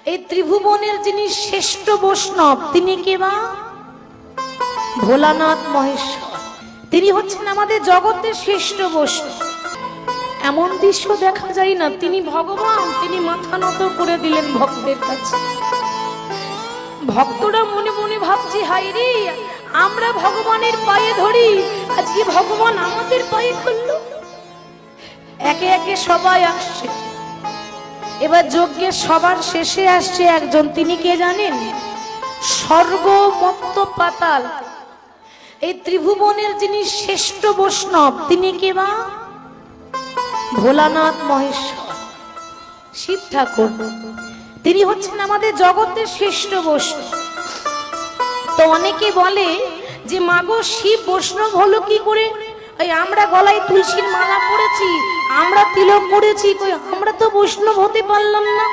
এই ত্রিভুবনের যিনি শ্রেষ্ঠ বৈষ্ণব তিনি কে মা? ভোলানাথ মহেশ্বর। তিনি হচ্ছেন আমাদের জগতের শ্রেষ্ঠ বৈষ্ণব। এমন দৃশ্য দেখা যায় না, তিনি ভগবান, তিনি মাথা নত করে দিলেন ভক্তের কাছে। ভক্তরা মনে মনে ভাবছে, হায় রে, আমরা ভগবানের পায়ে ধরি, আজকে ভগবান আমাদের পায়ে ধরলো। একে একে সবাই আসছে। এবার যজ্ঞের সবার শেষে আসছে একজন, তিনি কে জানেন? স্বর্গ মত্ত পাতাল, এই ত্রিভুবনের যিনি শ্রেষ্ঠ বৈষ্ণব তিনি কে মা? ভোলানাথ মহেশ্বর, শিব ঠাকুর। তিনি হচ্ছেন আমাদের জগতের শ্রেষ্ঠ বৈষ্ণব। তো অনেকে বলে যে মাগো, শিব বৈষ্ণব হলো কি করে? এই আমরা গলায় তুলসীর মালা পরেছি, আমরা তিলক পরেছি, কই আমরা তো বৈষ্ণব হতে পারলাম না।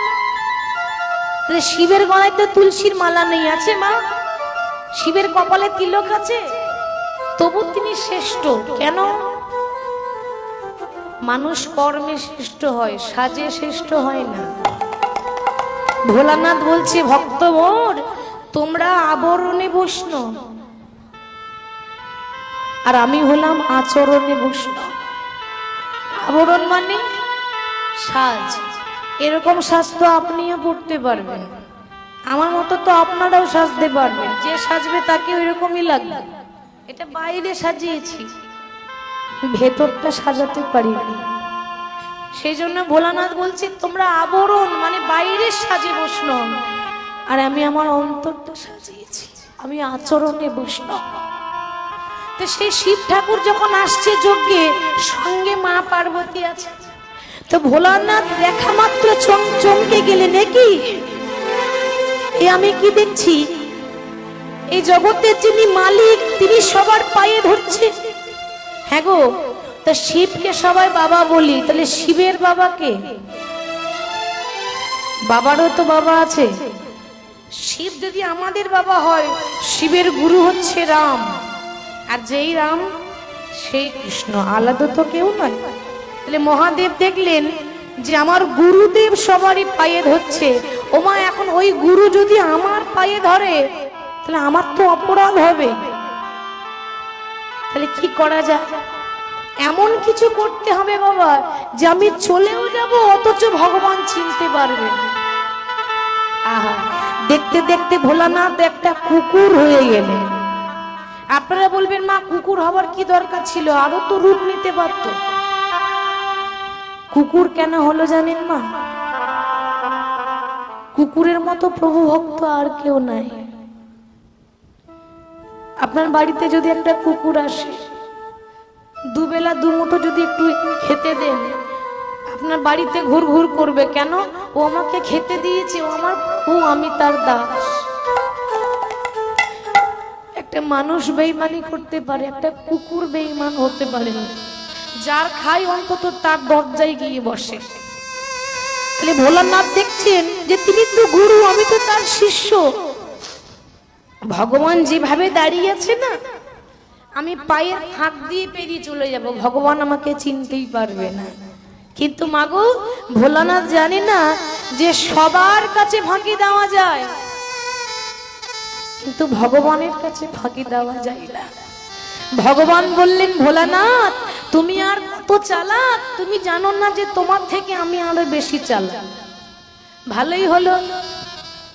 শিবের গলায় তো তুলসীর মালা নেই, আছে মা? শিবের কপালে তিলক আছে, তবু তিনি শ্রেষ্ঠ কেন? মানুষ কর্মে শ্রেষ্ঠ হয়, সাজে শ্রেষ্ঠ হয় না। ভোলানাথ বলছে, ভক্ত মোর, তোমরা আবরণে বৈষ্ণব, আর আমি হলাম আচরণে বৈষ্ণব। আবরণ মানে সাজ। এরকম সাজ তো আপনিও পড়তে পারবেন, আমার মতো তো আপনারাও সাজতে পারবেন। যে সাজবে তাকে ওইরকমই লাগবে। এটা বাইরে সাজিয়েছি, ভেতরটা সাজাতে পারিনি। সেই জন্য ভোলানাথ বলছে, তোমরা আবরণ মানে বাইরের সাজে বৈষ্ণব, আর আমি আমার অন্তরটা সাজিয়েছি, আমি আচরণে বৈষ্ণব। তো সেই শিব ঠাকুর যখন আসছে যজ্ঞে, সঙ্গে মা পার্বতী আছে। তো ভোলানাথ দেখা মাত্র চমকে গেলেন, কি এ আমি কি দেখছি? এই জগতের যিনি মালিক তিনি সবার পায়ে ধরছে। হ্যাঁ গো, তা শিবকে সবাই বাবা বলি, তাহলে শিবের বাবা কে? বাবারও তো বাবা আছে। শিব যদি আমাদের বাবা হয়, শিবের গুরু হচ্ছে রাম, আর যেই রাম সেই কৃষ্ণ, আলাদা তো কেউ নয়। তাহলে মহাদেব দেখলেন যে আমার গুরুদেব সবারই পায়ে ধরছে, ওমা এখন ওই গুরু যদি আমার পায়ে ধরে তাহলে আমার তো অপরাধ হবে, তাহলে কি করা যায়? এমন কিছু করতে হবে বাবা যে আমি চলেও যাব অথচ ভগবান চিনতে পারবে। আহা, দেখতে দেখতে ভোলানাথ একটা কুকুর হয়ে গেলেন। আপনারা বলবেন, মা কুকুর হবার কি দরকার ছিল? আরো তো রূপ নিতে পারত। কুকুর কেন হলো জানেন মা? কুকুরের মতো প্রভু ভক্ত আর কেউ নাই। আপনার বাড়িতে যদি একটা কুকুর আসে, দুবেলা দুমুঠো যদি একটু খেতে দেন, আপনার বাড়িতে ঘুর ঘুর করবে। কেন? ও আমাকে খেতে দিয়েছে, ও আমার, ও আমি তার দাস। একটা মানুষ বেঈমানি করতে পারে, একটা কুকুর বেঈমান হতে পারে না। যার খায় অন্তত তার দরজায় গিয়ে বসে। তাহলে ভোলানাথ দেখছেন যে তিনি তো গুরু, আমি তো তার শিষ্য। ভগবান যেভাবে দাঁড়িয়ে আছে না, আমি পায়ের হাত দিয়ে পেরিয়ে চলে যাব, ভগবান আমাকে চিনতেই পারবে না। কিন্তু মাগো, ভোলানাথ জানে না যে সবার কাছে ফাঁকি দেওয়া যায়, কিন্তু ভগবানের কাছে ফাঁকি দেওয়া যায় না। ভগবান বললেন, ভোলানাথ তুমি আর কত চালাক, তুমি জানো না যে তোমার থেকে আমি আরো বেশি চালাক। ভালোই হলো,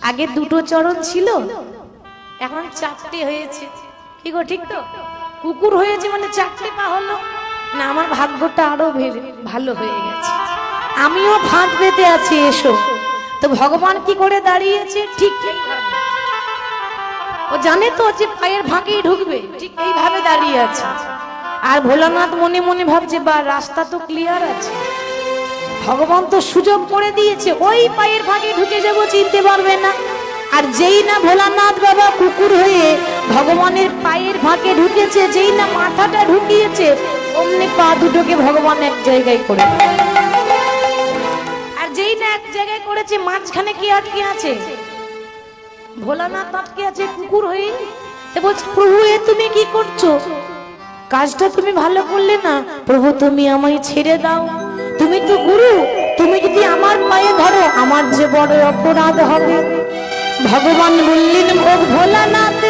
আগে দুটো চরণ ছিল, এখন চারটে হয়েছে। কি গো, ঠিক তো? কুকুর হয়েছে মানে চারটে পা হলো না, আমার ভাগ্যটা আরো ভালো হয়ে গেছে, আমিও ফাঁদ পেতে আছি, এসো। তো ভগবান কি করে দাঁড়িয়েছে? ঠিক ও জানে তো যে পায়ের ফাঁকেই ঢুকবে, ঠিক এইভাবে দাঁড়িয়ে আছে। আর ভোলানাথ মনে মনে ভাবছে, বা রাস্তা তো ক্লিয়ার আছে, ভগবান তো সুযোগ করে দিয়েছে, ওই পায়ের ফাঁকে ঢুকে যাবো, চিনতে পারবে না। আর যেই না ভোলানাথ বাবা কুকুর হয়ে ভগবানের পায়ের ফাঁকে ঢুকেছে, যেই না মাথাটা ঢুকিয়েছে, অমনি পা দুটোকে ভগবান এক জায়গায় করে। আর যেই না এক জায়গায় করেছে, মাঝখানে কি আটকে আছে? ভোলানাথ আটকে আছে কুকুর হয়ে। তো বলছে, প্রভু এ তুমি কি করছো? কাজটা তুমি ভালো করলে না প্রভু, তুমি আমায় ছেড়ে দাও, তুমি তো গুরু, তুমি যদি আমার পায়ে ধরো আমার যে বড় অপরাধ হবে। ভগবান বললেন ও ভোলানাথ,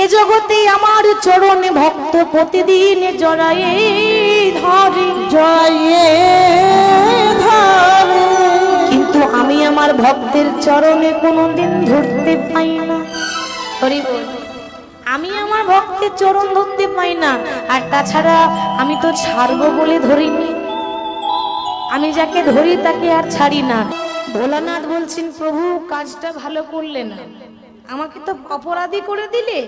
এ জগতে আমার চরণে ভক্ত প্রতিদিন জড়ায়ে ধরে জড়ায়ে ধরে, কিন্তু আমি আমার ভক্তের চরণে কোনোদিন ধরতে পাই না। হরি বল। আমি আমার ভক্তের চরণ ধরতে পাই না, আর তাছাড়া আমি তো ছাড়বো বলে ধরিনি, আমি যাকে ধরি তাকে আর ছাড়ি না। ভোলানাথ বলছেন প্রভু কাজটা ভালো করলে না, আমাকে তো অপরাধী করে দিলে,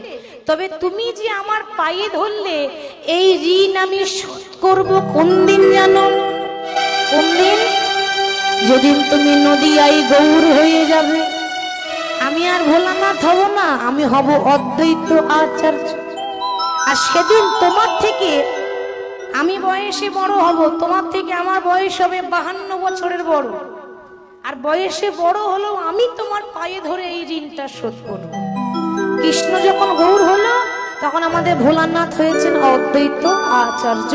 তবে তুমি যে আমার পায়ে ধরলে এই ঋণ আমি শোধ করবো কোন দিন জানো? কোন দিন? যেদিন তুমি নদিয়ায় গৌর হয়ে যাবে। আমি আর ভোলানাথ হব না, আমি হব অদ্বৈত আচার্য। আর সেদিন তোমার থেকে আমি বয়সে বড় হব, তোমার থেকে আমার বয়স হবে 52 বছরের বড়, আর বয়সে বড় হলেও আমি তোমার পায়ে ধরে এই ঋণটা শোধ করব। কৃষ্ণ যখন গৌর হলো তখন আমাদের ভোলানাথ হয়েছেন অদ্বৈত আচার্য।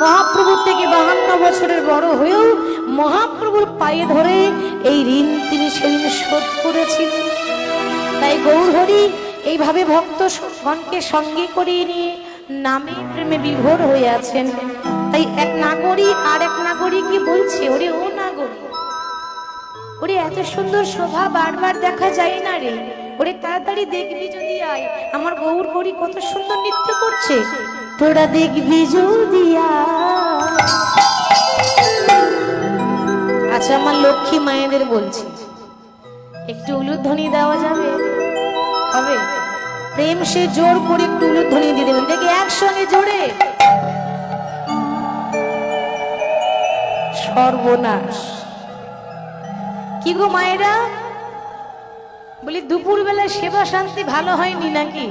মহাপ্রভুর থেকে 52 বছরের বড় হয়েও মহাপ্রভুর পায়ে ধরে এই ঋণ তিনি সেদিন শোধ করেছিলেন। তাই গৌর হরি এইভাবে ভক্তগণকে সঙ্গে করিয়ে নিয়ে নামে প্রেমে বিভোর হয়ে আছেন। তাই এক নাগরী আর এক নাগরীকে বলছে, ওরে ও নাগরী, ওরে এত সুন্দর শোভা বারবার দেখা যায় না রে, ওরে তাড়াতাড়ি দেখবি যদি আয়, আমার গৌর হরি কত সুন্দর নৃত্য করছে, তোরা দেখবি যদি আয়। আচ্ছা আমার লক্ষ্মী মায়েদের বলছি, একটু উলুধ্বনি দেওয়া যাবে? হবে? প্রেম সে জোর করে একটু উলুধ্বনি দিয়ে দেবেন, দেখি একসঙ্গে জোরে। সর্বনাশ! কি গো মায়েরা, বলি দুপুর বেলা সেবা শান্তি ভালো হয়নি নাকি?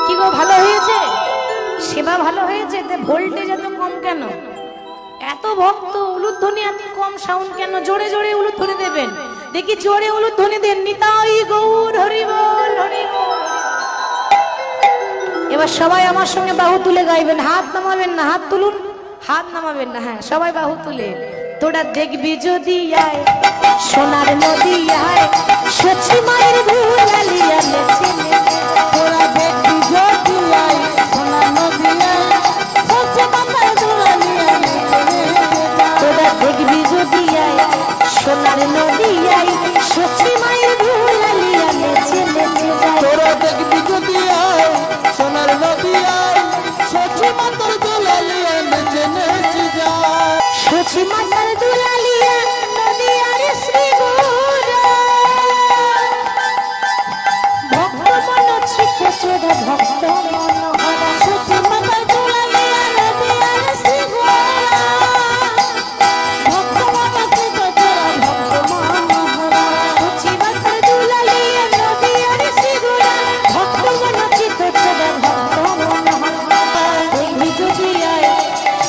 কি গো ভালো হয়েছে? সেবা ভালো হয়েছে? ভোল্টেজ এত কম কেন? এত ভক্ত, উলুধ্বনি এত কম সাউন্ড কেন? জোরে জোরে উলুধ্বনি দেবেন, দেখি জোরে উলুধ্বনি দেন। নিতাই গৌর হরি বল হরি বল। এবার সবাই আমার সঙ্গে বাহু তুলে গাইবেন, হাত নামাবেন না, হাত তুলুন, হাত নামাবেন না, হ্যাঁ সবাই বাহু তুলে। তোরা দেখবি যদি আয় সোনার নদী আয়, সচি মায়ের ধুলালিয়া নেচে নেচে। তোরা দেখবি যদি আয় সোনার নদী আয়, সচি মায়ের ধুলালিয়া নেচে নেচে। তোরা দেখবি যদি আয় সোনার নদী আয়, সচি মায়ের ধুলালিয়া নেচে নেচে। তোরা দেখবি যদি আয় সোনার নদী আয়, সচি মাতার ধুলালিয়া নেচে নেচে যায়। সচি মাতার দুলালিয়া নদী আর শ্রী গৌরা, ভক্ত মন ছিক্ষ চোরা ভক্ত মনোহরা। সচি মাতার দুলালিয়া নদী আর শ্রী গৌরা, ভক্ত মন ছিক্ষ চোরা ভক্ত মনোহরা। সচি মাতার দুলালিয়া নদী আর শ্রী গৌরা, ভক্ত মন ছিক্ষ চোরা ভক্ত মনোহরা। দেখবি যদি আয়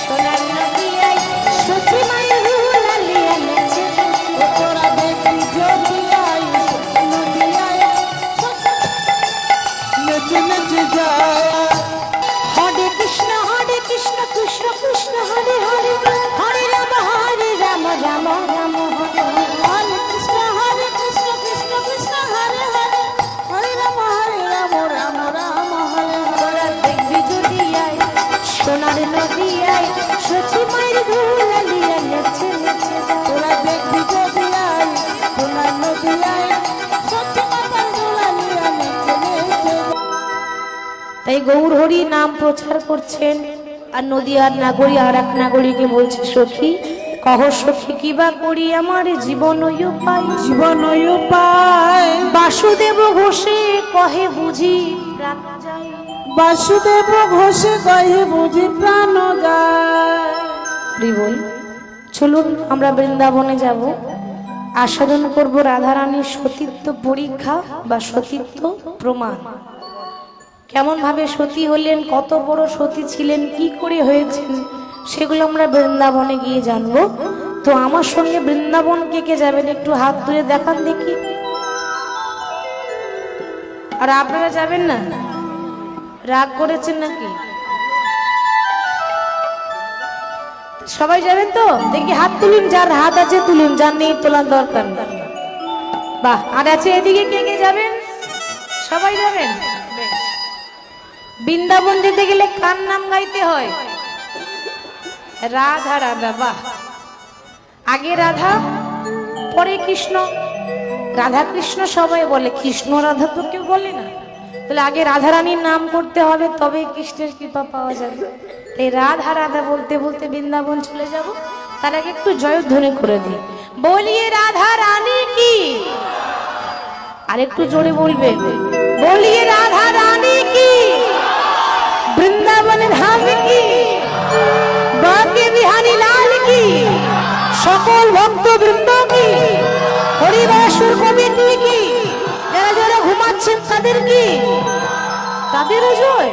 সোনার নদী আয়, সচি মায়ের ধুলালিয়া নেচে নেচে। তোরা দেখবি যদি আয় নদী আয়, নেচে নেচে যায়। হরে কৃষ্ণ কৃষ্ণ কৃষ্ণ হরে হরে, হরে রাম রাম রাম হরে হরে। হরে কৃষ্ণ কৃষ্ণ কৃষ্ণ হরে হরে, হরে রাম রাম রাম হরে হরে। তোরা দেখবি যদি আয় সোনার নদী আয়, সচি মায়ের ধুলালিয়া নেচে নেচে। তোরা দেখবি যদি আয় সোনার নদী আয়, সচি মাতার ধুলালিয়া নেচে নেচে। তাই গৌর হরি নাম প্রচার করছেন, আর নদিয়ার নাগরী আর এক নাগরীকে বলছে, সখী কহ সখী কিবা করি আমার জীবন উপায়, জীবন উপায়। বাসুদেব ঘোষে কহে বুঝি প্রাণ যায়, বাসুদেব ঘোষে কহে বুঝি প্রাণ যায়। বল চলুন আমরা বৃন্দাবনে যাব, আস্বাদন করব রাধারানীর সতীত্ব পরীক্ষা বা সতীত্ব প্রমাণ। কেমন ভাবে সতী হলেন, কত বড় সতী ছিলেন, কি করে হয়েছেন, সেগুলো আমরা বৃন্দাবনে গিয়ে জানবো। তো আমার সঙ্গে বৃন্দাবন কে কে যাবেন একটু হাত তুলে দেখান দেখি। আর আপনারা যাবেন না? রাগ করেছেন নাকি? সবাই যাবেন তো? দেখি হাত তুলুন, যার হাত আছে তুলুন, যার নেই তোলার দরকার নেই। বাহ, আর আছে এদিকে কে কে যাবেন? সবাই যাবেন? বেশ। বৃন্দাবন যেতে গেলে কার নাম গাইতে হয়? রাধা রাধা। বাহ, আগে রাধা পরে কৃষ্ণ। রাধা কৃষ্ণ সবাই বলে, কৃষ্ণ রাধা তো কেউ বলে না। তাহলে আগে রাধারানীর নাম করতে হবে, তবে কৃষ্ণের কৃপা পাওয়া যাবে। এই রাধা রাধা বলতে বলতে বৃন্দাবন চলে যাব। তার আগে একটু জয়ধ্বনি করে দিই, বলিয়ে রাধা রানী কি। আর একটু জোরে বলবেন, বলিয়ে রাধা রানী কি, বৃন্দাবন ধাম কি, বাঁকে বিহারী লাল কি, সকল ভক্ত বৃন্দ কি, হরিবাসুর কমিটি কি, যারা যারা ঘুমাচ্ছেন তাদের কি, তাদেরও জয়।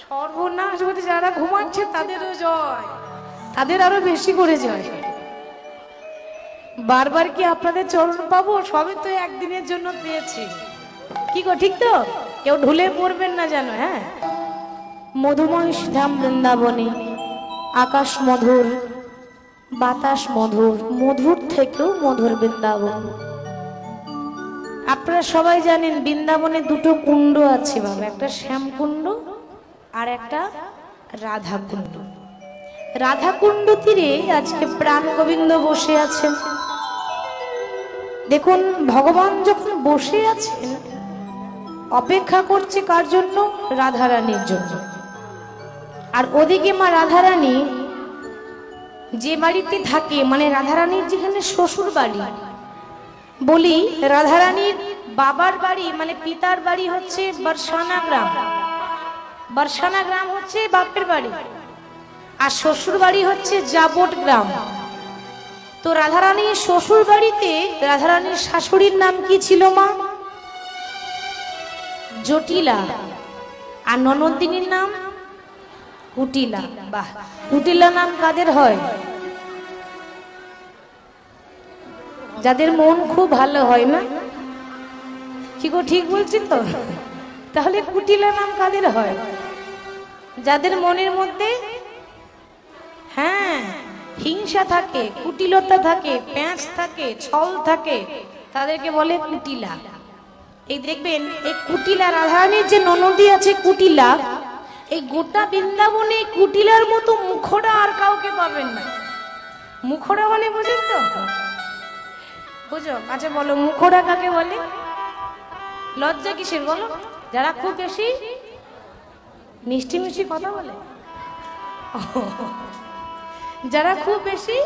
সর্বনাশ বলতে যারা ঘুমাচ্ছে তাদেরও জয়, তাদের আরো বেশি করে জয়। বারবার কি আপনাদের চরণ পাবো? সবে তো একদিনের জন্য পেয়েছি, কি গো, ঠিক তো? কেউ ঢুলে পড়বেন না যেন। হ্যাঁ, মধুময় ধাম বৃন্দাবনে আকাশ মধুর, বাতাস মধুর, মধুর থেকেও মধুর বৃন্দাবন। আপনারা সবাই জানেন বৃন্দাবনে দুটো কুণ্ড আছে বাবা, একটা শ্যাম কুণ্ড আর একটা রাধা কুণ্ড। রাধা কুণ্ড তীরে আজকে প্রাণ গোবিন্দ বসে আছেন। দেখুন, ভগবান যখন বসে আছেন অপেক্ষা করছে কার জন্য? রাধারানীর জন্য। আর ওদিকে মা রাধারানী যে বাড়িতে থাকে, মানে রাধারানীর যেখানে শ্বশুর বাড়ি, বলি রাধারানীর বাবার বাড়ি মানে পিতার বাড়ি হচ্ছে বর্ষানা গ্রাম। বর্ষানা গ্রাম হচ্ছে বাপের বাড়ি, আর শ্বশুর বাড়ি হচ্ছে জাবট গ্রাম। তো রাধারানীর শ্বশুর বাড়িতে রাধারানীর শাশুড়ির নাম কি ছিল মা? জটিলা। আর ননদিনীর নাম কুটিলা। বাহ, কুটিলা নাম কাদের হয়? যাদের মন খুব ভালো হয় না, কি গো, ঠিক বলছি তো? তাহলে কুটিলা নাম কাদের হয়? যাদের মনের মধ্যে হ্যাঁ হিংসা থাকে, কুটিলতা থাকে, প্যাঁচ থাকে, ছল থাকে, তাদেরকে বলে কুটিলা। এই দেখবেন, এই কুটিলা রাধারানীর যে ননদী আছে কুটিলা, এই গোটা বৃন্দাবনে কুটিলার মতো মুখরা আর কাউকে পাবেন না। মুখরা মানে বুঝেন তো? বুঝো? আচ্ছা বলো, মুখরা কাকে বলে? লজ্জা কিসের বলো? যারা খুব বেশি মিষ্টি মিষ্টি কথা বলে, যারা খুব বেশি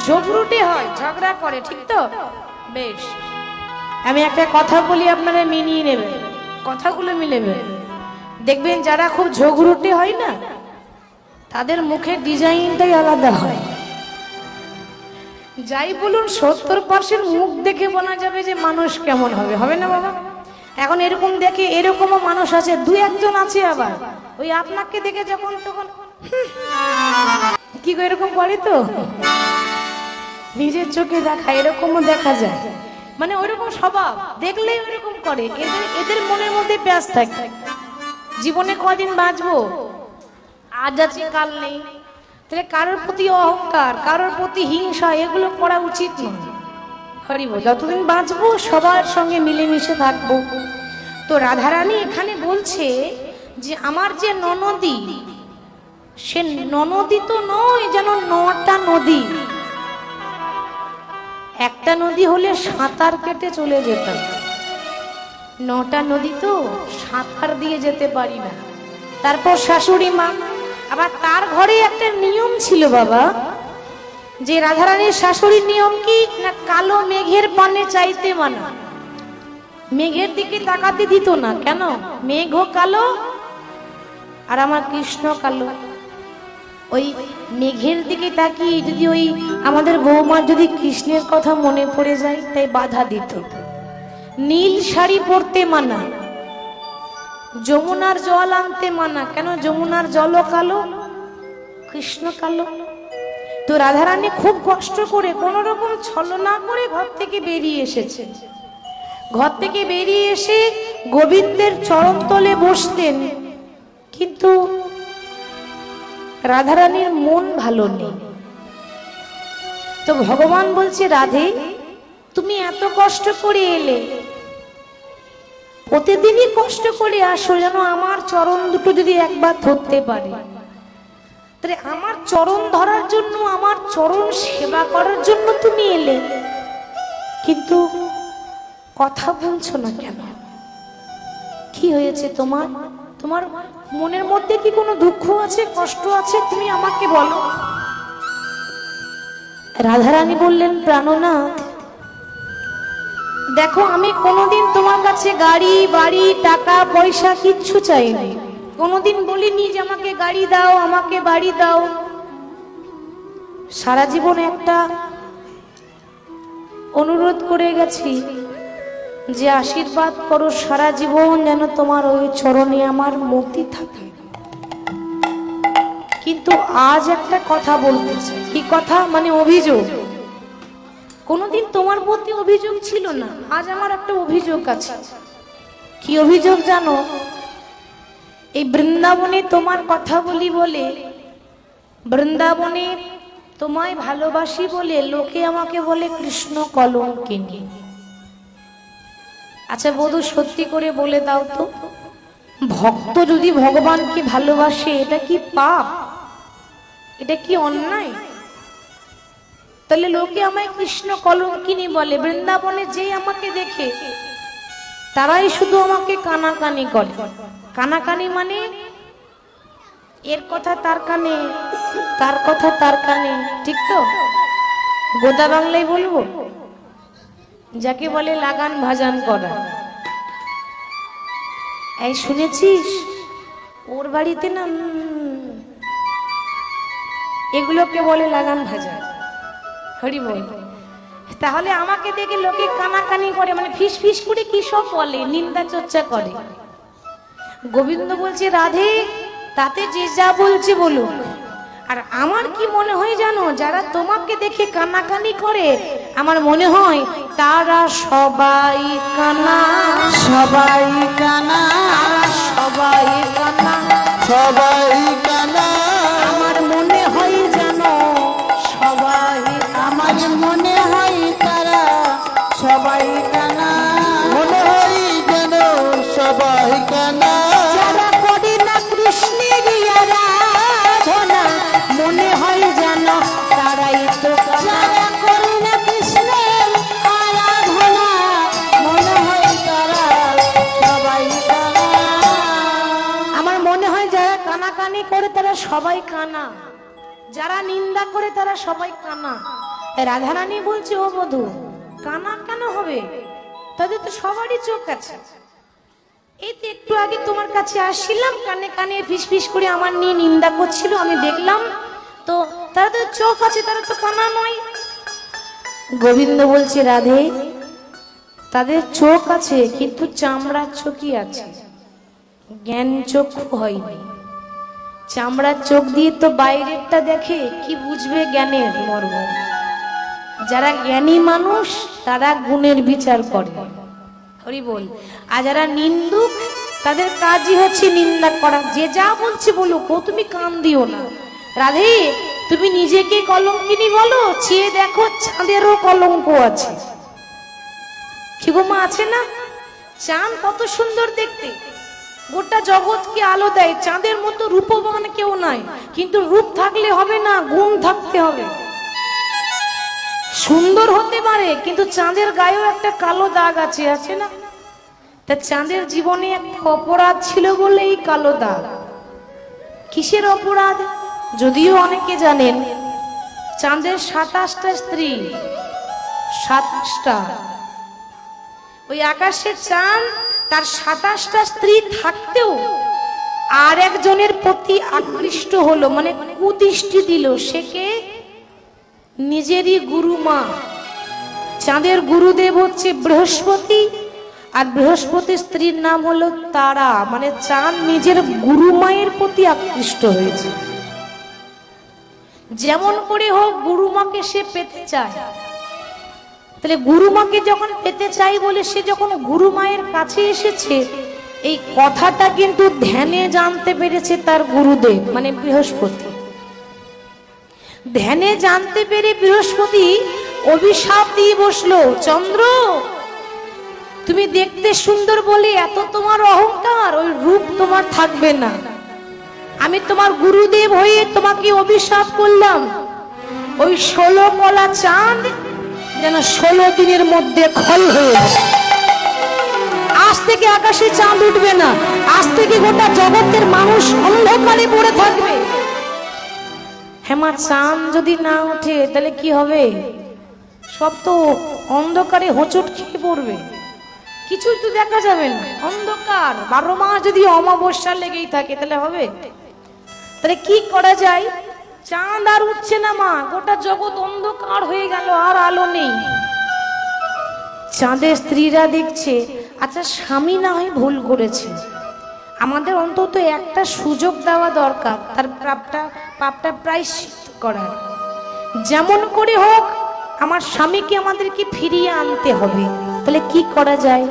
ঝগড়ুটে হয়, ঝগড়া করে, ঠিক তো? বেশ, আমি একটা কথা বলি, আপনারা মিলিয়ে নেবেন, কথাগুলো মিলেবে। দেখবেন যারা খুব ঝগড়ুটে হয় না, তাদের মুখের ডিজাইনটাই আলাদা হয়। যাই বলুন 70% মুখ দেখে বলা যাবে যে মানুষ কেমন হবে, হবে না বাবা? এখন এরকম দেখে এরকমও মানুষ আছে, দুই একজন আছে আবার ওই আপনাকে দেখে যখন তখন কি গো এরকম করে, তো নিজের চোখে দেখা, এরকমও দেখা যায়। মানে ওইরকম স্বভাব, দেখলেই ওইরকম করে। এদের মনের মধ্যে প্যাঁচ থাকে, জীবনে কদিন বাঁচবো, আজ আছে কাল নেই। তাহলে কারোর প্রতি অহংকার, কারোর প্রতি হিংসা, এগুলো করা উচিত নয়। হরিব, যতদিন বাঁচবো সবার সঙ্গে মিলেমিশে থাকবো। তো রাধারানী এখানে বলছে যে আমার যে ননদী, সে ননদী তো নয় যেন 9টা নদী। একটা নদী হলে সাঁতার কেটে চলে যেতাম, 9টা নদী তো সাঁতার দিয়ে যেতে পারি না। তারপর শাশুড়ি মা, আবার তার ঘরে একটা নিয়ম ছিল বাবা, যে রাধারানীর শাশুড়ির নিয়ম কি না, কালো মেঘের পানে চাইতে মানা, মেঘের দিকে তাকাতে দিত না। কেন? মেঘও কালো আর আমার কৃষ্ণ কালো। ওই মেঘের দিকে তাকিয়ে যদি ওই আমাদের বৌমার যদি কৃষ্ণের কথা মনে পড়ে যায়, তাই বাধা দিত। নীল শাড়ি পরতে মানা, যমুনার জল আনতে মানা। কেন? যমুনার জলও কালো, কৃষ্ণ কালো। তো রাধারানী খুব কষ্ট করে, কোন রকম ছলনা করে ঘর থেকে বেরিয়ে এসেছে। ঘর থেকে বেরিয়ে এসে গোবিন্দের চরণ তলে বসতেন, কিন্তু রাধারানীর মন ভালো নেই। তো ভগবান বলছে, রাধে তুমি এত কষ্ট করে এলে, প্রতিদিনই কষ্ট করে আসো, যেন আমার চরণ দুটো যদি একবার ধরতে পারে। তাহলে আমার চরণ ধরার জন্য, আমার চরণ সেবা করার জন্য তুমি এলে, কিন্তু কথা বলছো না কেন? কি হয়েছে তোমার? তোমার মনের মধ্যে কি কোনো দুঃখ আছে, কষ্ট আছে? তুমি আমাকে বলো। রাধারানী বললেন, প্রাণনাথ দেখো, আমি কোনোদিন তোমার কাছে গাড়ি বাড়ি টাকা পয়সা কিচ্ছু চাইনি। কোনোদিন বলিনি যে আমাকে গাড়ি দাও, আমাকে বাড়ি দাও। সারা জীবন একটা অনুরোধ করে গেছি যে আশীর্বাদ করো, সারা জীবন যেন তোমার ওই চরণে আমার মূর্তি থাকে। কিন্তু আজ একটা কথা বলতে চাই। কি কথা? মানে অভিযোগ। কোনোদিন তোমার প্রতি অভিযোগ ছিল না, আজ আমার একটা অভিযোগ আছে। কি অভিযোগ জানো? এই বৃন্দাবনে তোমার কথা বলি বলে, বৃন্দাবনে তোমায় ভালোবাসি বলে লোকে আমাকে বলে কৃষ্ণ কলঙ্কিনী। আচ্ছা বধূ, সত্যি করে বলে দাও তো, ভক্ত যদি ভগবানকে ভালোবাসে এটা কি পাপ? এটা কি অন্যায়? তাহলে লোকে আমায় কৃষ্ণ কলঙ্কিনী বলে। বৃন্দাবনে যে আমাকে দেখে তারাই শুধু আমাকে কানাকানি করে। কানাকানি মানে এর কথা তার কানে, তার কথা তার কানে, ঠিক তো? গোদা বাংলায় বলবো, যাকে বলে লাগান ভাজান করা। এই শুনেছিস ওর বাড়িতে না, এগুলোকে বলে লাগান ভাজান। হরি বল। তাহলে আমাকে দেখে লোকে কানাকানি করে, মানে ফিস ফিস করে কি সব বলে, নিন্দা চর্চা করে। গোবিন্দ বলছে, রাধে তাতে যে যা বলছে বলুক, আর আমার কি মনে হয় জানো, যারা তোমাকে দেখে কানাকানি করে আমার মনে হয় তারা সবাই কানা, সবাই কানা, সবাই কানা, সবাই কানা। আমার মনে হয় জানো সবাই, আমার মনে হয় তারা সবাই কানা, মনে হয় যেন সবাই কানা। যারা করে না কৃষ্ণের আরাধনা মনে হয় যেন তারাই তো কানা। যারা করে না কৃষ্ণের আরাধনা মনে হয় তারা সবাই কানা। আমার মনে হয় যারা কানাকানি করে তারা সবাই কানা, যারা নিন্দা করে তারা সবাই কানা। রাধারানী বলছে, ও বধূ কানা কেন হবে? তাদের তো সবারই চোখ আছে। এই তো একটু আগে তোমার কাছে আসছিলাম, কানে কানে ফিস ফিস করে আমার নিয়ে নিন্দা করছিল, আমি দেখলাম তো, তারা তো চোখ আছে, তারা তো কানা নয়। গোবিন্দ বলছে, রাধে তাদের চোখ আছে কিন্তু চামড়ার চোখই আছে, জ্ঞান চক্ষু হয়নি। চামড়ার চোখ দিয়ে তো বাইরেরটা দেখে, কি বুঝবে জ্ঞানের মর্ম? যারা জ্ঞানী মানুষ তারা গুণের বিচার করে। হরি বল। আর যারা নিন্দুক তাদের কাজই হচ্ছে নিন্দা করা। যে যা বলছে বলুক, ও তুমি কান দিও না। রাধে তুমি নিজেকে কলঙ্কিনী বলো, চেয়ে দেখো চাঁদেরও কলঙ্ক আছে। কি গো মা, আছে না? চাঁদ কত সুন্দর দেখতে, গোটা জগৎকে আলো দেয়। চাঁদের মতো রূপবান কেউ নাই, কিন্তু রূপ থাকলে হবে না, গুণ থাকতে হবে। সুন্দর হতে পারে কিন্তু চাঁদের গায়েও একটা কালো দাগ আছে, আছে না? তা চাঁদের জীবনে একটা অপরাধ ছিল বলে এই কালো দাগ। কিসের অপরাধ? যদিও অনেকে জানেন, চাঁদের 27টা স্ত্রী, 27টা। ওই আকাশের চাঁদ তার 27টা স্ত্রী থাকতেও আর একজনের প্রতি আকৃষ্ট হলো, মানে কুদৃষ্টি দিল। সে কে? নিজেরই গুরু মা। চাঁদের গুরুদেব হচ্ছে বৃহস্পতি, আর বৃহস্পতির স্ত্রীর নাম হলো তারা। মানে চাঁদ নিজের গুরু মায়ের প্রতি আকৃষ্ট হয়েছে। যেমন করে হোক গুরু মাকে সে পেতে চায়। তাহলে গুরু মাকে যখন পেতে চাই বলে সে যখন গুরু মায়ের কাছে এসেছে, এই কথাটা কিন্তু ধ্যানে জানতে পেরেছে তার গুরুদেব মানে বৃহস্পতি। ধ্যানে জানতে পেরে বৃহস্পতি অভিশাপ দিয়ে বসলো, চন্দ্র তুমি দেখতে সুন্দর বলে এত তোমার অহংকার, ওই রূপ তোমার থাকবে না। আমি তোমার গুরুদেব হয়ে তোমাকে অভিশাপ করলাম, ওই 16 কলা চাঁদ যেন 16 দিনের মধ্যে ক্ষয় হয়ে যায়। আজ থেকে আকাশে চাঁদ উঠবে না, আজ থেকে গোটা জগতের মানুষ অন্ধকারে পড়ে থাকবে। হেমা, চাঁদ যদি না ওঠে তাহলে কি হবে? সব তো অন্ধকারে হোঁচট খেয়ে পড়বে, কিছু তো দেখা যাবে না, অন্ধকার। 12 মাস যদি অমাবস্যা লেগেই থাকে তাহলে হবে? তাহলে কি করা যায়? চাঁদ আর উঠছে না মা, গোটা জগৎ অন্ধকার হয়ে গেল, আর আলো নেই। চাঁদের স্ত্রীরা দেখছে, আচ্ছা স্বামী না হয় ভুল করেছে, আমাদের অন্তত একটা সুযোগ দেওয়া দরকার, তার পাপটা প্রায়শ্চিত্ত করার। যেমন করে হোক আমার স্বামীকে আমাদেরকে ফিরিয়ে আনতে হবে। তাহলে কি করা যায়?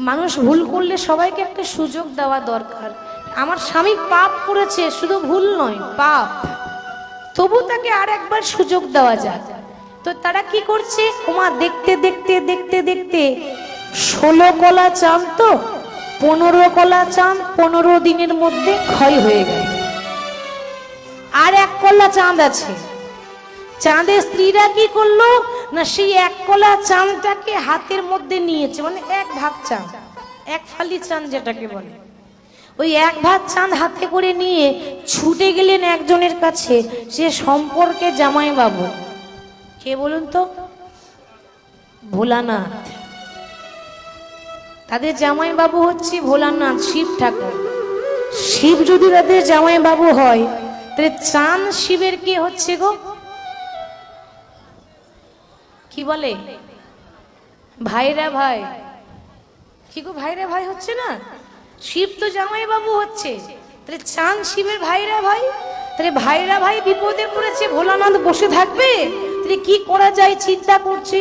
মানুষ ভুল করলে সবাইকে একটা সুযোগ দেওয়া দরকার। আমার স্বামী পাপ করেছে, শুধু ভুল নয় পাপ, তবু তাকে আর একবার সুযোগ দেওয়া যায়। তো তারা কি করছে, ওমা দেখতে দেখতে দেখতে দেখতে 16 কলা চাঁদ তো 15 কলা চাঁদ 15 দিনের মধ্যে ক্ষয় হয়ে গেল। আর 1 কলা চাঁদ আছে। চাঁদের স্ত্রীরা কি করলো না, সেই 1 কলা চাঁদটাকে হাতের মধ্যে নিয়েছে, মানে 1 ভাগ চাঁদ, 1 ফালি চাঁদ যেটাকে বলে, ওই 1 ভাগ চাঁদ হাতে করে নিয়ে ছুটে গেলেন একজনের কাছে। সে সম্পর্কে জামাই বাবু, কে বলুন তো? ভোলানাথ। তাদের জামাই বাবু হচ্ছে ভোলানাথ, শিব ঠাকুর। শিব যদি তাদের জামাই বাবু হয়, তাহলে চাঁদ শিবের কে হচ্ছে গো? কি বলে? ভাইরা ভাই। কি গো, ভাইরা ভাই হচ্ছে না? শিব তো জামাই বাবু হচ্ছে, তাহলে চাঁদ শিবের ভাইরা ভাই। তাহলে ভাইরা ভাই বিপদে পড়েছে, ভোলানাথ বসে থাকবে? তাহলে কি করা যায় চিন্তা করছে।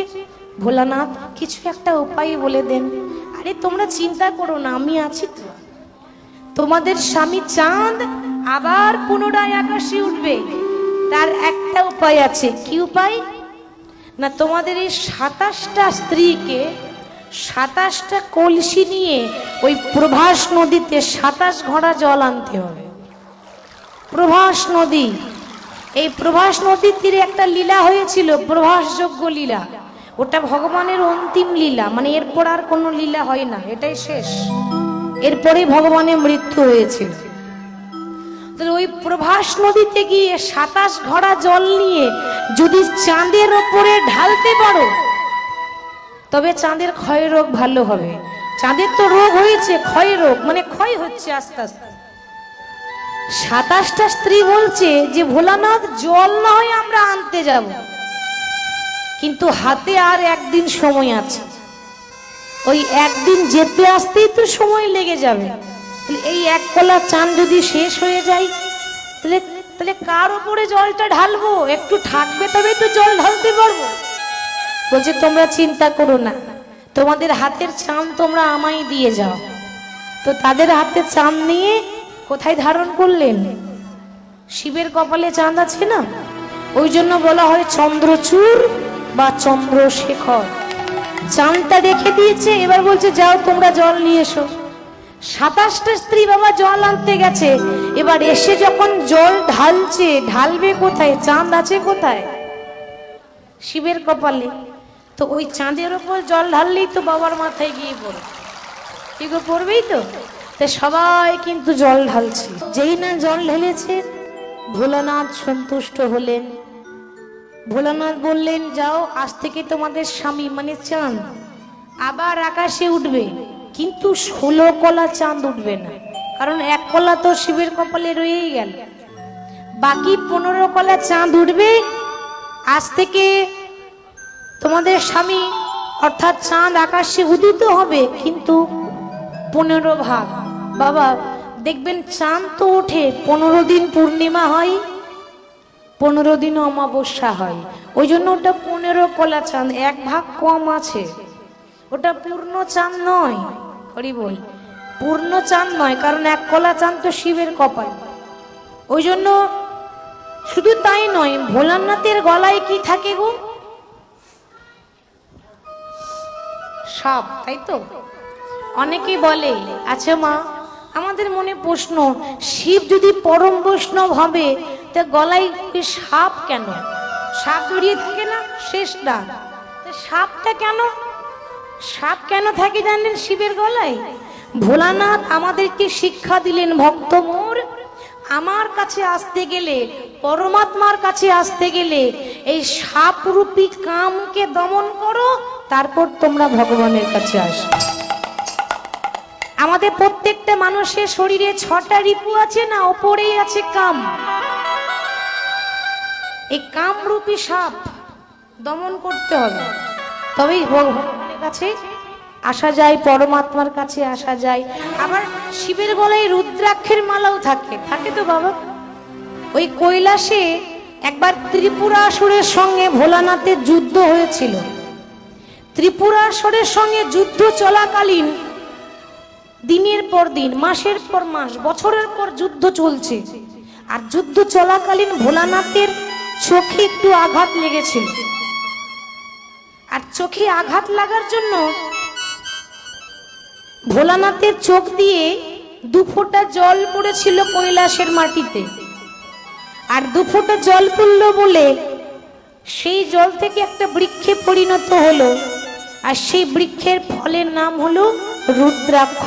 ভোলানাথ কিছু একটা উপায় বলে দেন। আরে তোমরা চিন্তা করো না, আমি আছি তো। তোমাদের স্বামী চাঁদ আবার পুনরায় আকাশে উঠবে, তার একটা উপায় আছে। কি উপায়? না, তোমাদের এই 27টা স্ত্রীকে 27টা কলসি নিয়ে ওই প্রভাস নদীতে 27 ঘড়া জল আনতে হবে। প্রভাস নদী, এই প্রভাস নদীর তীরে একটা লীলা হয়েছিল, প্রভাসযোগ্য লীলা। ওটা ভগবানের অন্তিম লীলা, মানে এরপর আর কোনো লীলা হয় না, এটাই শেষ। এরপরে ভগবানের মৃত্যু হয়েছিল। ওই প্রভাস নদীতে গিয়ে 27 ঘড়া জল নিয়ে যদি চাঁদের ওপরে ঢালতে পারো, তবে চাঁদের ক্ষয় রোগ ভালো হবে। চাঁদের তো রোগ হয়েছে, ক্ষয় রোগ, মানে ক্ষয় হচ্ছে আস্তে আস্তে। 27টা স্ত্রী বলছে যে ভোলানাথ জল না হয় আমরা আনতে যাব, কিন্তু হাতে আর 1 দিন সময় আছে। ওই 1 দিন যেতে আসতেই তো সময় লেগে যাবে। এই 1 কলা চাঁদ যদি শেষ হয়ে যায়, তাহলে কার উপরে জলটা ঢালবো? একটু থাকবে তবে তো জল ঢালতে পারবো। বলছে তোমরা চিন্তা করো না, তোমাদের হাতের চাঁদ তোমরা আমায় দিয়ে যাও। তো তাদের হাতে চাঁদ নিয়ে কোথায় ধারণ করলেন? শিবের কপালে চাঁদ আছে না, ওই জন্য বলা হয় চন্দ্রচূড় বা চন্দ্রশেখর। চাঁদটা রেখে দিয়েছে, এবার বলছে যাও তোমরা জল নিয়ে এসো। 27টা স্ত্রী বাবা জল আনতে গেছে, এবার এসে যখন জল ঢালছে, ঢালবে কোথায়? চাঁদ আছে কোথায়? শিবের কপালে। তো ওই চাঁদের ওপর জল ঢাললেই তো বাবার মাথায় গিয়ে পড়ে, ঠিক পড়বেই তো। সবাই কিন্তু জল ঢালছে। যেই না জল ঢেলেছে, ভোলানাথ সন্তুষ্ট হলেন। ভোলানাথ বললেন যাও, আজ থেকে তোমাদের স্বামী মানে চাঁদ আবার আকাশে উঠবে, কিন্তু 16 কলা চাঁদ উঠবে না, কারণ 1 কলা তো শিবের কপালে রয়েই গেল। বাকি 15 কলা চাঁদ উঠবে। আজ থেকে তোমাদের স্বামী অর্থাৎ চাঁদ আকাশে উদিত হবে, কিন্তু 15 ভাগ। বাবা দেখবেন চাঁদ তো ওঠে, 15 দিন পূর্ণিমা হয়, 15 দিন অমাবস্যা হয়। ওই জন্য ওটা 15 কলা চাঁদ, 1 ভাগ কম আছে, ওটা পূর্ণ চাঁদ নয়। হরি বল, পূর্ণ চাঁদ নয়, কারণ 1 কলা চাঁদ তো শিবের কপাল। ওই জন্য শুধু তাই নয়, ভোলানাথের গলায় কি থাকে গো? সাপ, তাই তো? অনেকে বলে, আচ্ছা মা, আমাদের মনে প্রশ্ন, শিব যদি পরম বৈষ্ণব হবে তা গলায় কি সাপ কেন? সাপ জড়িয়ে থাকে না শেষ ডাক, সাপটা কেন? সাপ কেন থাকে জানেন শিবের গলায়? ভোলানাথ আমাদেরকে শিক্ষা দিলেন, ভক্ত মোর, আমার কাছে আসতে গেলে, পরমাত্মার কাছে আসতে গেলে এই সাপরূপী কামকে দমন করো, তারপর তোমরা ভগবানের কাছে আসো। আমাদের প্রত্যেকটা মানুষের শরীরে 6টা রিপু আছে না, ওপরেই আছে কাম। এই কামরূপী সাপ দমন করতে হবে, তবেই ভগবানের কাছে আসা যায়, পরমাত্মার কাছে আসা যায়। আবার শিবের গলায় রুদ্রাক্ষের মালাও থাকে, থাকে তো বাবা। ওই কৈলাসে একবার ত্রিপুরাসুরের সঙ্গে ভোলানাথের যুদ্ধ হয়েছিল। ত্রিপুরাসুরের সঙ্গে যুদ্ধ চলাকালীন দিনের পর দিন, মাসের পর মাস, বছরের পর যুদ্ধ চলছে। আর যুদ্ধ চলাকালীন ভোলানাথের চোখে একটু আঘাত লেগেছিল। আর চোখে আঘাত লাগার জন্য ভোলানাথের চোখ দিয়ে 2 ফোঁটা জল পড়েছিল কৈলাসের মাটিতে। আর 2 ফোঁটা জল পড়ল বলে সেই জল থেকে একটা বৃক্ষে পরিণত হলো। আর সেই বৃক্ষের ফলের নাম হলো রুদ্রাক্ষ।